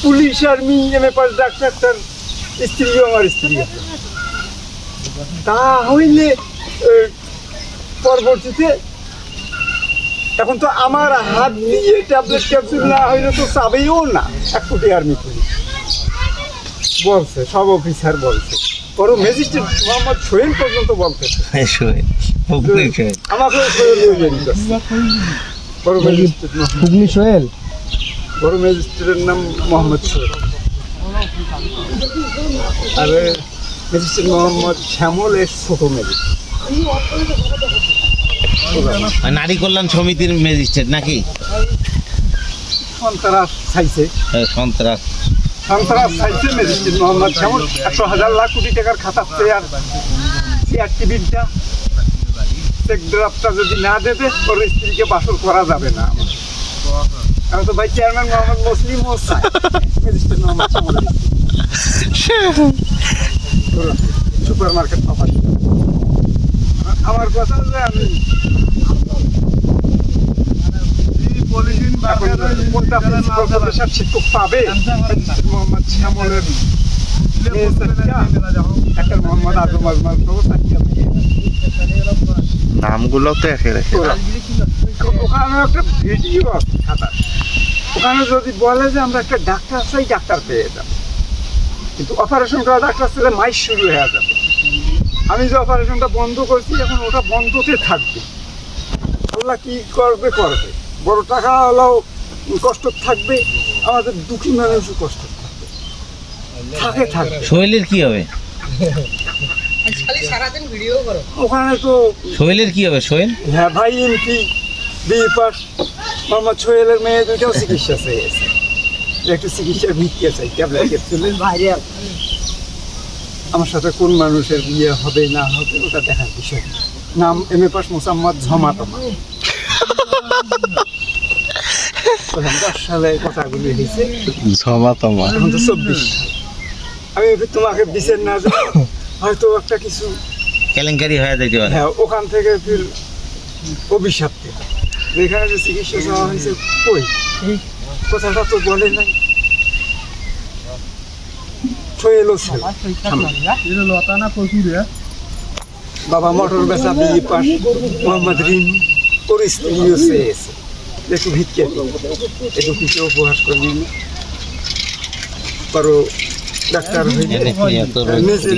Police army MA pass doctor তার স্ত্রীও আমার স্ত্রী। তা হইলে পরবর্তীতে এখন তো আমার হাত দিয়ে ট্যাবলেট ক্যাপসুল না হইলে তো চাবেও না 1 কোটি আর্মি পুলিশ বলছে, সব অফিসার বলছে, বড় ম্যাজিস্ট্রেট মোহাম্মদ সোহেল পর্যন্ত বলতেছে আমাকে বড় ম্যাজিস্ট্রেট হুগলি সোহেল, বড় ম্যাজিস্ট্রেটের নাম মোহাম্মদ সোহেল, আর ম্যাজিস্ট্রেট মোহাম্মদ শ্যামল এর ছোট ম্যাজিস্ট্রেট। নারী কল্যাণ সমিতির ম্যাজিস্ট্রেট নাকি? সন্ত্রাস চাইছে, সন্ত্রাস চাইছে ম্যাজিস্ট্রেট মোহাম্মদ শ্যামল 100,000 লাখ কোটি টাকার খাতাচ্ছে। আর টিভিটা চেক ড্রাফটটা যদি না দেবে ওর স্ত্রীকে বাসর করা যাবে না। আমি তো ভাই চেয়ারম্যান মোহাম্মদ মুসলিম ও ম্যাজিস্ট্রেট মোহাম্মদ শ্যামল সুপার মার্কেট পাপা। আমার কথা যে আমি শিক্ষক পাবে মোহাম্মদ শ্যামলের মোহাম্মদ আজম আজমাল নামগুলো তো একই রাখে। ওখানে একটা ভিডিও আছে খাতা, ওখানে যদি বলে যে আমরা একটা ডাক্তার চাই, ডাক্তার পেয়ে যাবে, কিন্তু অপারেশন করা ডাক্তার ছেলে মাইস শুরু হয়ে যাবে। আমি যে অপারেশনটা বন্ধ করছি এখন ওটা বন্ধতে থাকবে, আল্লাহ কি করবে করবে, বড় টাকা হলেও কষ্ট থাকবে, আমাদের দুঃখী মানুষও কষ্ট থাকবে, থাকবে। সোহেলের কি হবে? ওখানে তো সোহেলের কি হবে? সোহেল হ্যাঁ ভাই এমপি বিএ পাস মোহাম্মদ সোহেলের মেয়ে দুটাও চিকিৎসা চেয়েছে, একটু চিকিৎসার ভিত্তি চাই ট্যাবলেট ক্যাপসুলের বাইরে। আমার সাথে কোন মানুষের বিয়ে হবে না হবে ওটা দেখার বিষয়। নাম এমএ পাস মোসাম্মদ ঝমাতমা। 10 সালে কথাগুলি হয়েছে, ঝমাতমা এখন তো 24। আমি তোমাকে বিচার না জানি হয়তো একটা কিছু কেলেঙ্কারি হয়ে যাইতে পারে। হ্যাঁ, ওখান থেকে ফির অভিশাপ যেখানে যে চিকিৎসা চাওয়া হয়েছে কই কথাটা তো বলে নাই। বাবা মোটর বেচা বিএ পাস মোহাম্মদ রিনু ওর স্ত্রীও চেয়েছে একটু ভিক্ষা একটু কিছু উপহাস করবি কারো ডাক্তার হয়ে নিজে